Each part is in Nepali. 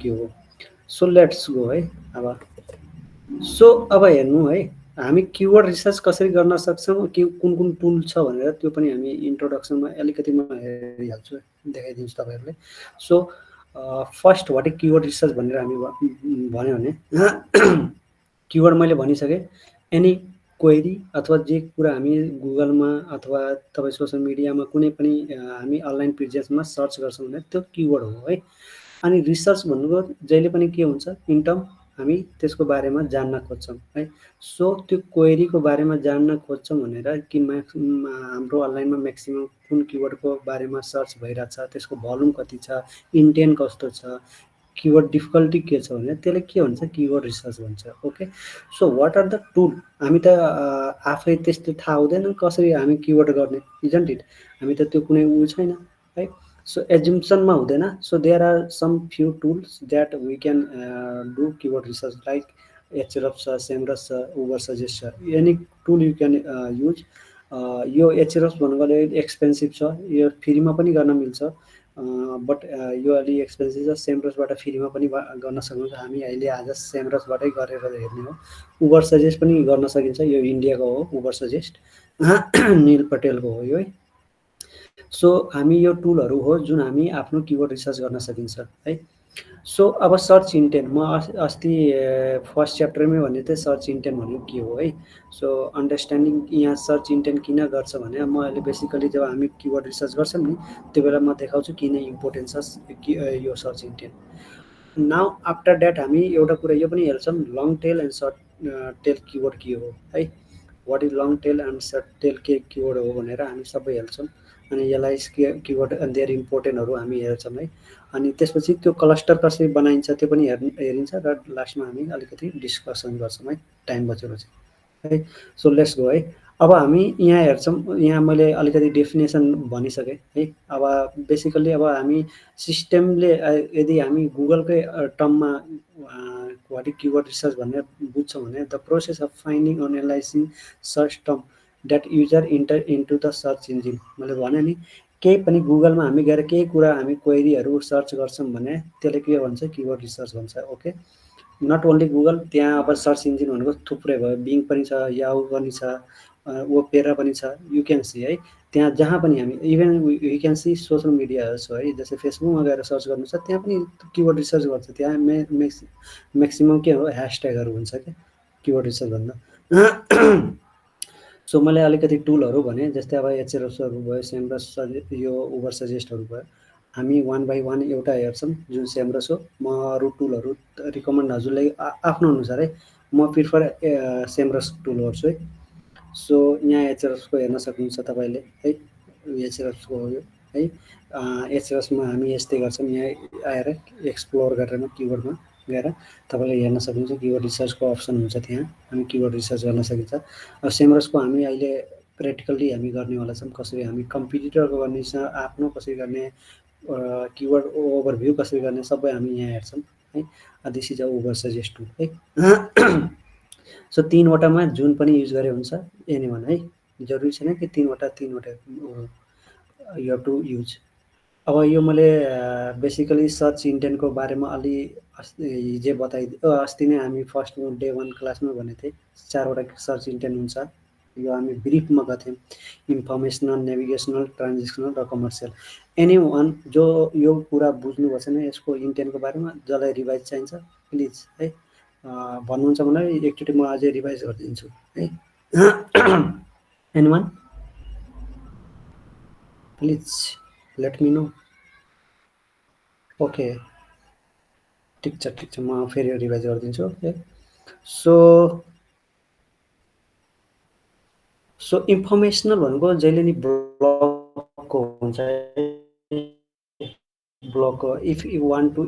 के हो। सो लेट्स गो है अब। सो अब हेर्नु है हामी किवर्ड रिसर्च कसरी गर्न सक्छौँ, कि कुन कुन टुल छ भनेर त्यो पनि हामी इन्ट्रोडक्सनमा अलिकति म हेरिहाल्छु, देखाइदिन्छु तपाईँहरूले। So first what is keyword research भनेर हामी भन्यो भने किवर्ड मैले भनिसकेँ, एनी क्वेरी अथवा जे कुरा हामी गुगलमा अथवा तपाईँ सोसल मिडियामा कुनै पनि हामी अनलाइन पेजेसमा सर्च गर्छौँ भने त्यो किवर्ड हो है। अनि रिसर्च भन्नुको जहिले पनि के हुन्छ, इन टर्म हामी त्यसको बारेमा जान्न खोज्छौँ है। सो त्यो क्वेरीको बारेमा जान्न खोज्छौँ भनेर कि हाम्रो अनलाइनमा म्याक्सिमम कुन किवर्डको बारेमा सर्च भइरहेछ, त्यसको भोल्युम कति छ, इन्टेन्ट कस्तो छ, किवर्ड डिफिकल्टी के छ भने त्यसले के भन्छ, किवर्ड रिसर्च भन्छ। Okay, so what are the tool, हामी त आफै त्यस्तो थाहा हुँदैन कसरी हामी किवर्ड गर्ने, इजन्ट इट, हामी त त्यो कुनै उ छैन है। सो एज्युम्सनमा हुँदैन। So there are some few tools that we can do keyword research, like एचरफ छ, सेमरस छ, उबर सजेस्ट छ, any tool you can use. यो एचरफ भन्नुको एक्सपेन्सिभ छ, यो फ्रीमा पनि गर्न मिल्छ, बट यो अलि एक्सपेन्सिभ छ। सेमरसबाट फ्रीमा पनि गर्न सक्नुहुन्छ, हामी अहिले आज सेमरसबाटै गरेर हेर्ने हो। उबर सजेस्ट पनि गर्न सकिन्छ, यो इन्डियाको हो उबर सजेस्ट, निल पटेलको हो यो है। सो हामी यो टुलहरू हो जुन हामी आफ्नो किवर्ड रिसर्च गर्न सकिन्छ है। सो अब सर्च इन्टेन्ट, म अस्ति फर्स्ट च्याप्टरमै भन्ने थिएँ सर्च इन्टेन्ट भनेको के हो है। सो अन्डरस्ट्यान्डिङ यहाँ सर्च इन्टेन्ट किन गर्छ भने म अहिले बेसिकली जब हामी किवर्ड रिसर्च गर्छौँ नि त्यो बेला म देखाउँछु किन इम्पोर्टेन्ट छ यो search intent. Now after that हामी एउटा कुरा यो पनि हेर्छौँ, long tail and short tail keyword के हो है। What is long tail and short tail के किवर्ड हो भनेर हामी सबै हेर्छौँ। अनि यसलाई किवर्ड देयर इम्पोर्टेन्टहरू हामी हेर्छौँ है। अनि त्यसपछि त्यो क्लस्टर कसरी बनाइन्छ त्यो पनि हेरिन्छ र लास्टमा हामी अलिकति डिस्कसन गर्छौँ है, टाइम बचेपछि है। सो लेट्स गो है। अब हामी यहाँ हेर्छौँ, यहाँ मैले अलिकति डेफिनेसन भनिसकेँ है। अब बेसिकल्ली अब हामी सिस्टमले यदि हामी गुगलकै टर्ममा वाट इज किवर्ड रिसर्च भनेर बुझ्छौँ भने the process of finding and analysing search term that user enter into the search engine. मैले भने नि केही पनि गुगलमा हामी गएर केही कुरा हामी क्वेरीहरू सर्च गर्छौँ भने त्यसले के भन्छ, किवर्ड रिसर्च भन्छ। ओके, नट ओन्ली गुगल, त्यहाँ अब सर्च इन्जिन भनेको थुप्रै भयो, बिङ पनि छ, याहू पनि छ, ओपेरा पनि छ, यु क्यान सी है। त्यहाँ जहाँ पनि हामी even you can see social मिडियाहरू छ है, जस्तै फेसबुकमा गएर सर्च गर्नु छ त्यहाँ पनि किवर्ड रिसर्च गर्छ। त्यहाँ म्याक्सिमम के हो, ह्यासट्यागहरू हुन्छ क्या किवर्ड रिसर्च भन्दा। सो मैले अलिकति टुलहरू भने, जस्तै अब एचएरएफहरू भयो, सेमरस यो उबर सजेस्टहरू भयो, हामी वान बाई वान एउटा हेर्छौँ जुन सेमरस हो। म अरू टुलहरू रिकमेन्ड हजुरलाई आफ्नो अनुसार है, म प्रिफर सेमरस टुल गर्छु है। सो यहाँ एचएरएफको हेर्न सक्नुहुन्छ तपाईँले है, एचएरएफको हो यो है। एचएरएफमा हामी यस्तै गर्छौँ, यहाँ आएर एक्सप्लोर गरेर किवर्डमा गएर तपाईँले हेर्न सक्नुहुन्छ किवर्ड रिसर्चको अप्सन हुन्छ, त्यहाँ हामी किवर्ड रिसर्च गर्न सकिन्छ। अब सेमरसको हामी अहिले प्र्याक्टिकल्ली हामी गर्नेवाला छौँ, कसरी हामी कम्पिटिटरको गर्ने छ, आफ्नो कसरी गर्ने, किवर्ड ओभरभ्यू कसरी गर्ने, सबै हामी यहाँ हेर्छौँ है। This is a Uber suggest tool है। सो तीनवटामा जुन पनि युज गरे हुन्छ एनी वान है, जरुरी छैन कि तीनवटा यु हेभ टु युज। अब यो मैले बेसिकली सर्च इन्टेन्टको बारेमा अलि हिजो अस्ति नै हामी फर्स्ट डे 1 क्लासमा भनेको थिएँ, 4वटा सर्च इन्टेन्ट हुन्छ। यो हामी ब्रिफमा गर्थ्यौँ, इन्फर्मेसनल, नेभिगेसनल, ट्रान्जेक्सनल र कमर्सियल। एनी वान जो यो कुरा बुझ्नुभएको छैन यसको इन्टेन्टको बारेमा, जसलाई रिभाइज चाहिन्छ प्लिज है भन्नुहुन्छ भने एकचोटि म अझै रिभाइज गरिदिन्छु है। Any one please let me know. Okay, ठिक छ, म फेरि रिभाइज गरिदिन्छु है। सो इन्फर्मेसनल भनेको जहिले नि ब्लगको हुन्छ, ब्लगको if you want to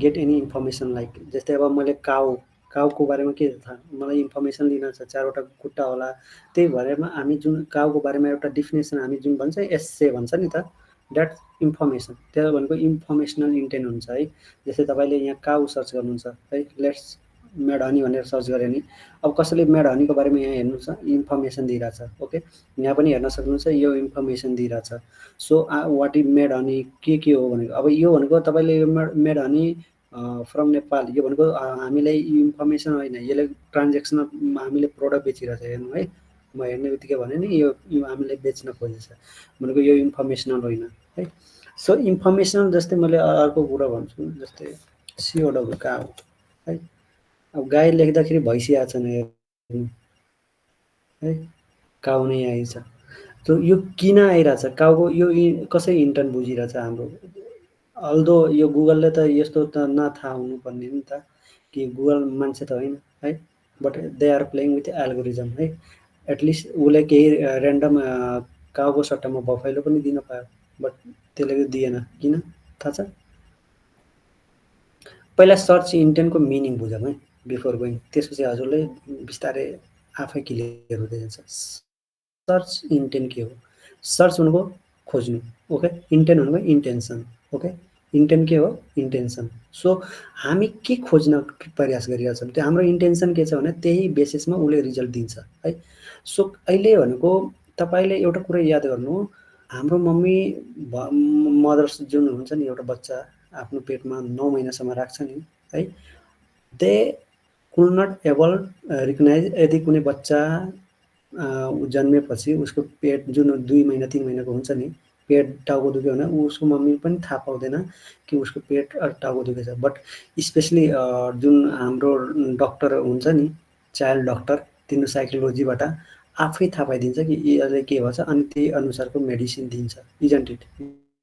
get any information, like जस्तै अब मैले काउको बारेमा के थाहा, मलाई इन्फर्मेसन लिन छ, 4वटा खुट्टा होला, त्यही भएर हामी जुन काउको बारेमा एउटा डिफिनेसन हामी जुन भन्छ एस्से भन्छ नि त, द्याट इन्फर्मेसन, त्यो भनेको इन्फर्मेसनल इन्टेन्ट हुन्छ है। जस्तै तपाईँले यहाँ काउ सर्च गर्नुहुन्छ है, लेट्स मेड हनी भनेर सर्च गऱ्यो नि, अब कसैले मेड हनीको बारेमा यहाँ हेर्नुहुन्छ इन्फर्मेसन दिइरहेछ। ओके, यहाँ पनि हेर्न सक्नुहुन्छ यो इन्फर्मेसन दिइरहेछ। So what is made honey के हो भनेको, अब यो भनेको तपाईँले यो मेड हनी फ्रम नेपाल यो भनेको हामीलाई इन्फर्मेसन होइन, यसले ट्रान्जेक्सन हामीले प्रडक्ट बेचिरहेछ हेर्नु है। म हेर्ने बित्तिकै भने नि यो हामीले बेच्न खोजेछ भनेको यो इन्फर्मेसनल होइन है। सो इन्फर्मेसनल जस्तै मैले अर्को कुरा भन्छु, जस्तै सिओडब्ल्यू काउ है। अब गाई लेख्दाखेरि भैँसी आएको छैन हेर्नु है, काउ नै आइछ। त यो किन आइरहेछ काउको, यो कसरी इन्टर्न बुझिरहेछ हाम्रो। अल्दो यो गुगलले त यस्तो त नथाहा हुनुपर्ने नि त, कि गुगल मान्छे त होइन है, but they are playing with algorithm है। एटलिस्ट उसले केही ऱ्यान्डम काउको सट्टामा बफैलो पनि दिन पायो, बट त्यसले दिएन किन थाहा छ। पहिला सर्च इन्टेन्टको मिनिङ बुझौँ है बिफोर गोइङ, त्यसपछि हजुरले बिस्तारै आफै क्लियर हुँदै जान्छ। सर्च इन्टेन्ट के हो? सर्च भनेको खोज्नु, ओके। इन्टेन्ट भनेको इन्टेन्सन, ओके। इन्टेन्ट के हो? इन्टेन्सन। सो हामी के खोज्न प्रयास गरिरहेका छौँ, त्यो हाम्रो इन्टेन्सन के छ भने त्यही बेसिसमा उसले रिजल्ट दिन्छ है। सो अहिले भनेको तपाईँले एउटा कुरा याद गर्नु, हाम्रो मम्मी मदर्स जुन हुन्छ नि, एउटा बच्चा आफ्नो पेटमा 9 महिनासम्म राख्छ नि है, they could not able recognise यदि कुनै बच्चा जन्मेपछि उसको पेट जुन 2 महिना 3 महिनाको हुन्छ नि, पेट टाउको दुख्यो भने उसको मम्मी पनि थाहा पाउँदैन कि उसको पेट टाउको दुखेछ। बट स्पेसली जुन हाम्रो डक्टर हुन्छ नि, चाइल्ड डक्टर, तिनीहरू साइकोलोजीबाट आफै थाहा पाइदिन्छ कि यसले के भन्छ, अनि त्यही अनुसारको मेडिसिन दिन्छ। Isn't it?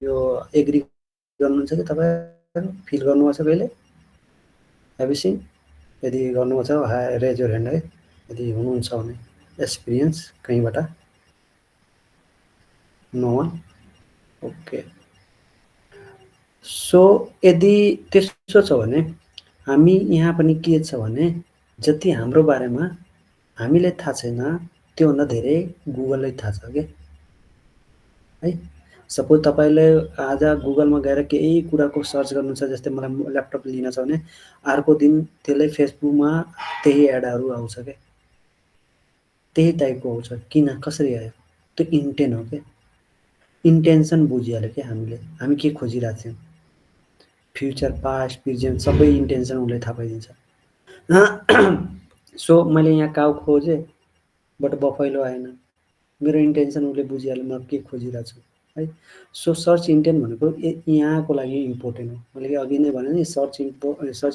यो एग्री गर्नुहुन्छ कि तपाईँ फिल गर्नुभएको छ कहिले? Have you seen? यदि गर्नुभएको छ रेज योर ह्यान्ड है, यदि हुनुहुन्छ भने एक्सपिरियन्स कहीँबाट। No one? ओके। सो यदि त्यसो छ भने हामी यहाँ पनि के छ भने जति हाम्रो बारेमा हामीले थाहा छैन त्योभन्दा धेरै गुगललाई थाहा छ के है। सपोज तपाईँले आज गुगलमा गएर केही कुराको सर्च गर्नु छ, जस्तै मलाई ल्यापटप लिन छ भने अर्को दिन त्यसले फेसबुकमा त्यही एडहरू आउँछ के, त्यही टाइपको आउँछ। किन, कसरी आयो? त्यो इन्टेन्ट हो क्या, इन्टेन्सन बुझिहाल्यो क्या हामीले, हामी के खोजिरहेको छौँ, फ्युचर पास्ट प्रेजेन्ट सबै इन्टेन्सन उसले थाहा पाइदिन्छ। सो मैले यहाँ काउ खोजेँ बट बफैलो आएन, मेरो इन्टेन्सन उसले बुझिहाल्यो म के खोजिरहेको छु है। सो सर्च इन्टेन्ट भनेको यहाँको लागि इम्पोर्टेन्ट हो। मैले अघि नै भने नि सर्च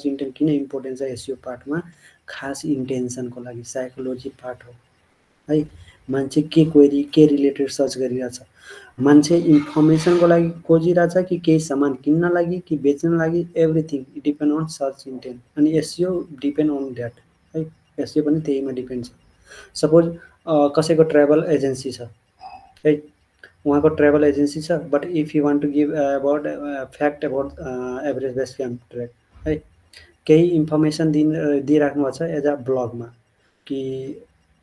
इन्टेन्ट किन इम्पोर्टेन्ट छ एसइओ पार्टमा, खास इन्टेन्सनको लागि, साइकोलोजी पार्ट हो है। मान्छे के क्वेरी के रिलेटेड सर्च गरिरहेछ, मान्छे इन्फर्मेसनको लागि खोजिरहेछ कि केही सामान किन्न लागि कि बेच्न लागि, everything depend on search intent. अनि एसइओ डिपेन्ड अन द्याट है, एसइओ पनि त्यहीमा डिपेन्ड छ। सपोज कसैको ट्राभल एजेन्सी छ है, उहाँको ट्राभल एजेन्सी छ, but if you want to give about fact about Everest base camp trek है, केही इन्फर्मेसन दिइराख्नु भएको छ एज अ ब्लगमा कि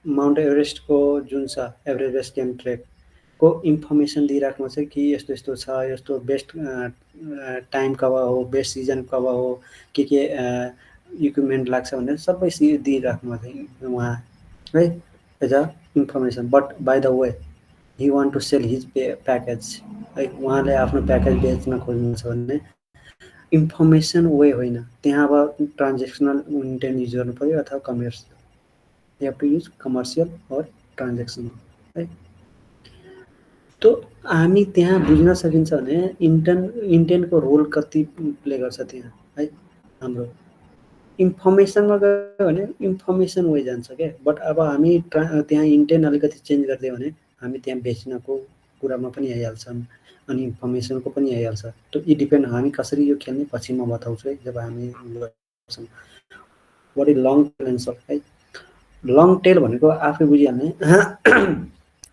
माउन्ट एभरेस्टको जुन छ एभरेस्ट बेस क्याम्प ट्रेकको इन्फर्मेसन दिइराख्नु छ कि यस्तो यस्तो छ, यस्तो बेस्ट टाइम कब हो, बेस्ट सिजन कब हो, के इक्विपमेन्ट लाग्छ भनेर सबै दिइराख्नु भएको छ उहाँ है as a information. But by the way he want to sell his package है, उहाँले आफ्नो प्याकेज बेच्न खोज्नुहुन्छ भने इन्फर्मेसन वे होइन, त्यहाँ अब ट्रान्जेक्सनल इन्टेन्ट युज गर्नु पऱ्यो अथवा commercial, you have to use commercial or transactional है। तो हामी त्यहाँ बुझ्न सकिन्छ भने इन्टेन्टको रोल कति प्ले गर्छ त्यहाँ है। हाम्रो इन्फर्मेसनमा गयो भने इन्फर्मेसन वे जान्छ क्या, बट अब हामी त्यहाँ इन्टेन्ट अलिकति चेन्ज गरिदियो भने हामी त्यहाँ बेच्नको कुरामा पनि आइहाल्छन् अनि इन्फर्मेसनको पनि आइहाल्छ। त्यो इट डिपेन्ड हामी कसरी यो खेल्ने पछि म बताउँछु है जब हामी गर्छौँ। What is long tail and short है। लङ टेल भनेको आफै बुझिहाल्ने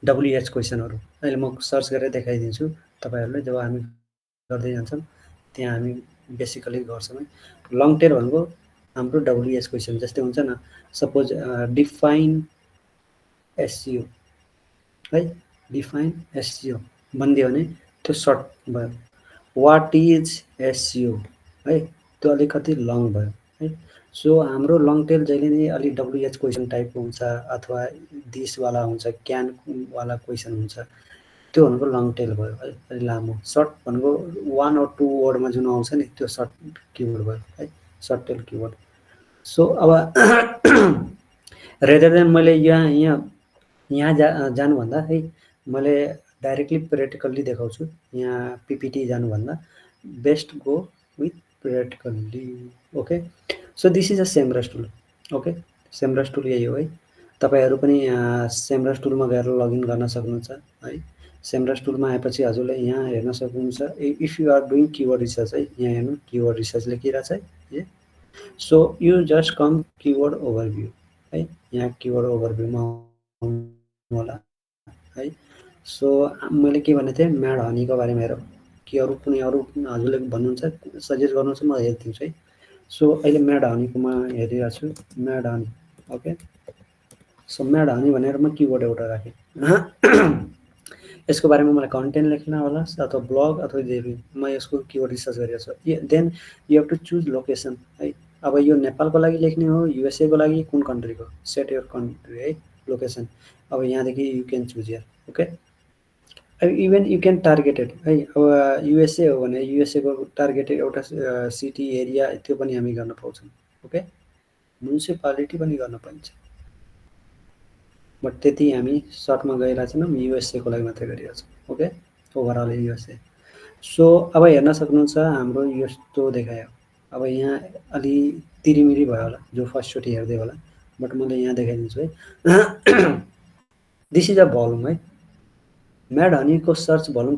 डब्लुएच क्वेसनहरू अहिले म सर्च गरेर देखाइदिन्छु तपाईँहरूलाई, जब हामी गर्दै जान्छौँ त्यहाँ हामी बेसिकली गर्छौँ है। लङ टेल भनेको हाम्रो डब्लुएच क्वेसन जस्तै हुन्छ न, सपोज डिफाइन एसइओ है, डिफाइन एसइओ भनिदियो भने त्यो सर्ट भयो। वाट इज एसइओ है, त्यो अलिकति लङ भयो है। सो हाम्रो लङ टेल जहिले नै अलिक डब्लुएच क्वेसन टाइपको हुन्छ अथवा दिसवाला हुन्छ, क्यानवाला क्वेसन हुन्छ। त्यो भनेको लङ टेल भयो है, अलि लामो। सर्ट भनेको 1 or 2 वर्डमा जुन आउँछ नि त्यो सर्ट किवर्ड भयो है, सर्ट टेल किवर्ड। सो अब रेदर देन मैले यहाँ जानुभन्दा है मैले डाइरेक्टली प्र्याक्टिकल्ली देखाउँछु। यहाँ पिपिटी जानुभन्दा best go with practically. Okay, so this is a Semrush tool. Okay, Semrush tool यही हो है। तपाईहरु पनि सेमरस टुलमा गएर लगइन गर्न सक्नुहुन्छ है। सेमरस टुलमा आएपछि हजुरले यहाँ हेर्न सक्नुहुन्छ if you are doing keyword research है, यहाँ हेर्नु किवर्ड रिसर्च लेखिरहेछ है। So you just come keyword overview है, यहाँ किवर्ड ओभरभ्यूमा आउनु होला है। सो मैले के भने थिएँ म्याड हनीको बारेमा हेरौँ कि अरू कुनै अरू हजुरले भन्नुहुन्छ सजेस्ट गर्नुहुन्छ म हेरिदिन्छु है। सो अहिले म्याड हनीकोमा हेरिरहेको छु, mad honey. Okay, so mad honey भनेर म किवर्ड एउटा राखेँ। यसको बारेमा मलाई कन्टेन्ट लेख्न होला अथवा ब्लग अथवा जे पनि म यसको किवर्ड रिसर्च गरिरहेको छु। Then you have to choose location है। अब यो नेपालको लागि लेख्ने हो, युएसए को लागि, कुन कन्ट्रीको, सेट योर कन्ट्री है, लोकेसन। अब यहाँदेखि you can choose here. Okay, even you can targeted है। अब युएसए हो भने युएसए को टार्गेटेड एउटा सिटी एरिया त्यो पनि हामी गर्न पाउँछौँ। ओके, म्युनिसिपालिटी पनि गर्न पाइन्छ, बट त्यति हामी सर्टमा गइरहेको छैनौँ, युएसए को लागि मात्रै गरिरहेको छौँ। Okay, overall USA. सो अब हेर्न सक्नुहुन्छ हाम्रो यस्तो देखायो। अब यहाँ अलि तिरिमिरी भयो होला जो फर्स्टचोटि हेर्दै होला, बट मैले यहाँ देखाइदिन्छु है। दिस इज अ भोल्युम है, म्याड हनीको सर्च भोल्युम